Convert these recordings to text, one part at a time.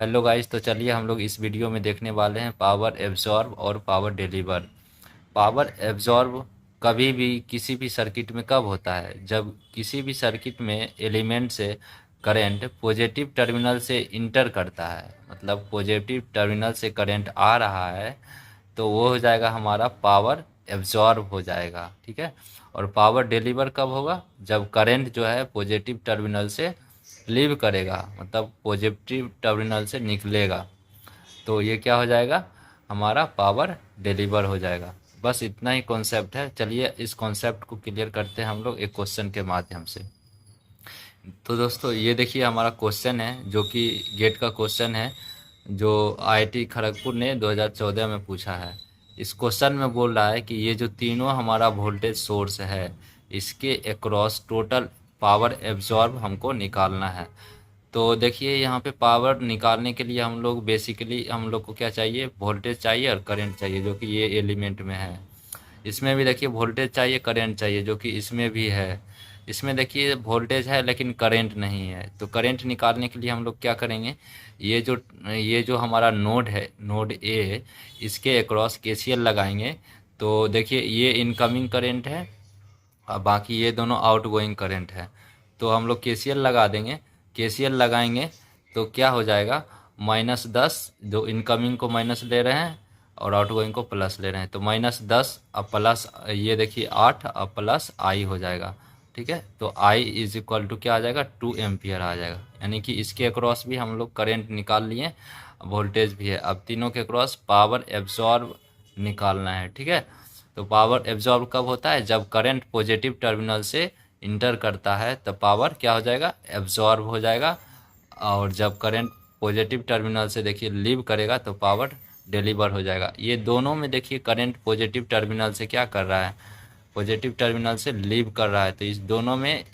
Hello guys, तो चलिए हम लोग इस वीडियो में देखने वाले हैं पावर एब्जॉर्ब और पावर डिलीवर। पावर एब्जॉर्ब कभी भी किसी भी सर्किट में कब होता है? जब किसी भी सर्किट में एलिमेंट से करंट पॉजिटिव टर्मिनल से इंटर करता है, मतलब पॉजिटिव टर्मिनल से करंट आ रहा है, तो वो हो जाएगा हमारा पावर एब्जॉर्ब हो जाएगा। ठीक है। और पावर डिलीवर कब होगा? जब करंट जो है पॉजिटिव टर्मिनल से लीव करेगा, मतलब पॉजिटिव टर्मिनल से निकलेगा, तो ये क्या हो जाएगा? हमारा पावर डिलीवर हो जाएगा। बस इतना ही कॉन्सेप्ट है। चलिए इस कॉन्सेप्ट को क्लियर करते हैं हम लोग एक क्वेश्चन के माध्यम से। तो दोस्तों ये देखिए हमारा क्वेश्चन है, जो कि गेट का क्वेश्चन है, जो आईआईटी खड़गपुर ने 2014 में पूछा है। इस क्वेश्चन में बोल रहा है कि ये जो तीनों हमारा वोल्टेज सोर्स है, इसके अक्रॉस टोटल पावर एब्जॉर्ब हमको निकालना है। तो देखिए यहाँ पे पावर निकालने के लिए हम लोग बेसिकली हम लोग को क्या चाहिए? वोल्टेज चाहिए और करंट चाहिए, जो कि ये एलिमेंट में है। इसमें भी देखिए वोल्टेज चाहिए, करंट चाहिए, जो कि इसमें भी है। इसमें देखिए वोल्टेज है लेकिन करंट नहीं है। तो करंट निकालने के लिए हम लोग क्या करेंगे? ये जो हमारा नोड है, नोड ए, इसके अक्रॉस केसीएल लगाएंगे। तो देखिए ये इनकमिंग करंट है और बाकी ये दोनों आउटगोइंग करंट है। तो हम लोग केसीएल लगा देंगे। केसीएल लगाएंगे तो क्या हो जाएगा? -10, जो इनकमिंग को माइनस ले रहे हैं और आउटगोइंग को प्लस ले रहे हैं, तो -10 अब प्लस ये देखिए 8 अब प्लस आई हो जाएगा। ठीक है। तो आई इज इक्वल टू क्या आ जाएगा? 2 एम्पियर आ जाएगा। यानी कि इसके अक्रॉस भी हम लोग करंट निकाल लिए, वोल्टेज भी है। अब तीनों के अक्रॉस पावर एब्जॉर्ब निकालना है। ठीक है। तो पावर एब्जॉर्ब कब होता है? जब करंट पॉजिटिव टर्मिनल से इंटर करता है, तब पावर क्या हो जाएगा? एब्जॉर्ब हो जाएगा। और जब करंट पॉजिटिव टर्मिनल से देखिए लीव करेगा, तो पावर डिलीवर हो जाएगा। ये दोनों में देखिए करंट पॉजिटिव टर्मिनल से क्या कर रहा है? पॉजिटिव टर्मिनल से लीव कर रहा है, तो इस दोनों में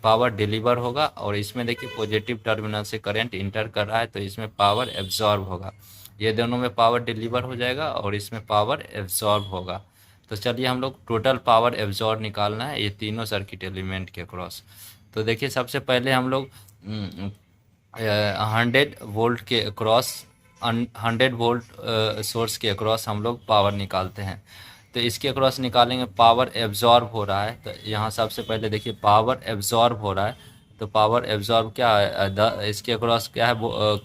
पावर डिलीवर होगा। और इसमें देखिए पॉजिटिव टर्मिनल से करंट इंटर कर रहा है, तो इसमें पावर एब्जॉर्ब होगा। ये दोनों में पावर डिलीवर हो जाएगा और इसमें पावर एब्जॉर्ब होगा। तो चलिए हम लोग टोटल पावर एब्जॉर्ब निकालना है ये तीनों सर्किट एलिमेंट के क्रॉस। तो देखिए सबसे पहले हम लोग 100 वोल्ट के अक्रॉस, 100 वोल्ट सोर्स के अक्रॉस हम लोग पावर निकालते हैं। तो इसके अक्रॉस निकालेंगे, पावर एब्जॉर्ब हो रहा है। तो यहाँ सबसे पहले देखिए पावर एब्जॉर्ब हो रहा है। तो पावर एब्जॉर्ब क्या है? इसके अक्रॉस क्या है?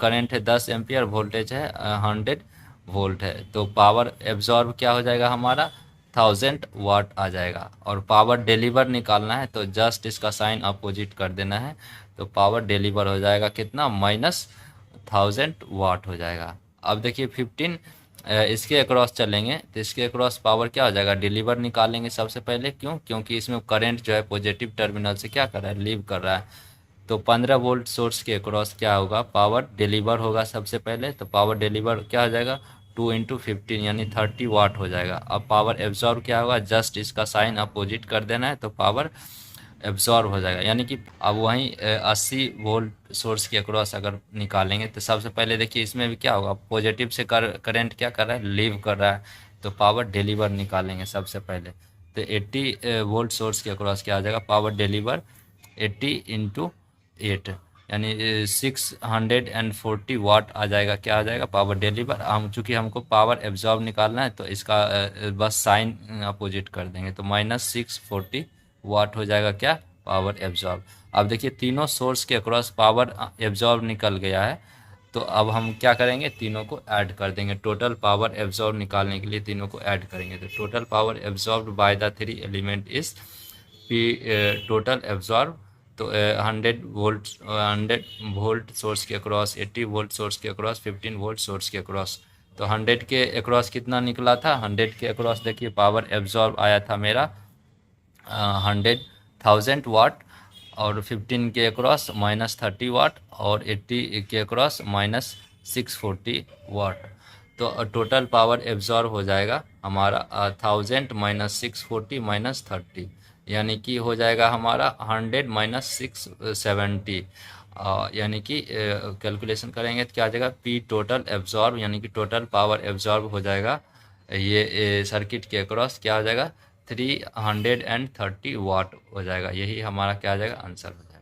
करंट है 10 एम्पियर, वोल्टेज है 100 वोल्ट है। तो पावर एब्जॉर्ब क्या हो जाएगा हमारा? 1000 वाट आ जाएगा। और पावर डिलीवर निकालना है, तो जस्ट इसका साइन अपोजिट कर देना है। तो पावर डिलीवर हो जाएगा कितना? -1000 वाट हो जाएगा। अब देखिए 15 इसके अक्रॉस चलेंगे, तो इसके अक्रॉस पावर क्या हो जाएगा? डिलीवर निकालेंगे सबसे पहले। क्यों? क्योंकि इसमें करंट जो है पॉजिटिव टर्मिनल से क्या कर रहा है? लीव कर रहा है। तो 15 वोल्ट सोर्स के अक्रॉस क्या होगा? पावर डिलीवर होगा सबसे पहले। तो पावर डिलीवर क्या हो जाएगा? 2 × 15 यानी 30 वाट हो जाएगा। अब पावर एब्जॉर्ब क्या होगा? जस्ट इसका साइन अपोजिट कर देना है, तो पावर एब्जॉर्ब हो जाएगा। यानी कि अब वहीं 80 वोल्ट सोर्स के अक्रॉस अगर निकालेंगे, तो सबसे पहले देखिए इसमें भी क्या होगा? पॉजिटिव से करंट क्या कर रहा है? लीव कर रहा है। तो पावर डिलीवर निकालेंगे सबसे पहले। तो 80 वोल्ट सोर्स के अक्रॉस क्या आ जाएगा? पावर डिलीवर 80 × 8 यानी 640 वाट आ जाएगा। क्या आ जाएगा? Power deliver. हम चूँकि हमको पावर एब्जॉर्ब निकालना है, तो इसका बस साइन अपोजिट कर देंगे, तो -640 वाट हो जाएगा क्या? Power absorb. अब देखिए तीनों सोर्स के अक्रॉस पावर एब्जॉर्ब निकल गया है। तो अब हम क्या करेंगे? तीनों को ऐड कर देंगे। टोटल पावर एब्जॉर्ब निकालने के लिए तीनों को ऐड करेंगे। तो total power absorb by the three element is P total absorb. तो 100 वोल्ट सोर्स के अक्रॉस, 80 वोल्ट सोर्स के अक्रॉस, 15 वोल्ट सोर्स के अक्रॉस। तो 100 के अक्रॉस कितना निकला था? 100 के अक्रॉस देखिए पावर एब्जॉर्ब आया था मेरा 100,000 वाट। और 15 के अक्रॉस -30 वाट और 80 के अक्रॉस -640 वाट। तो टोटल पावर एब्जॉर्ब हो जाएगा हमारा 1000 -640 -30, यानी कि हो जाएगा हमारा 100 -670। यानी कि कैलकुलेशन करेंगे तो क्या आ जाएगा? पी टोटल एब्जॉर्ब, यानी कि टोटल पावर एब्जॉर्ब हो जाएगा ये सर्किट के अक्रॉस क्या हो जाएगा? 330 वाट हो जाएगा। यही हमारा क्या आ जाएगा? आंसर हो जाएगा।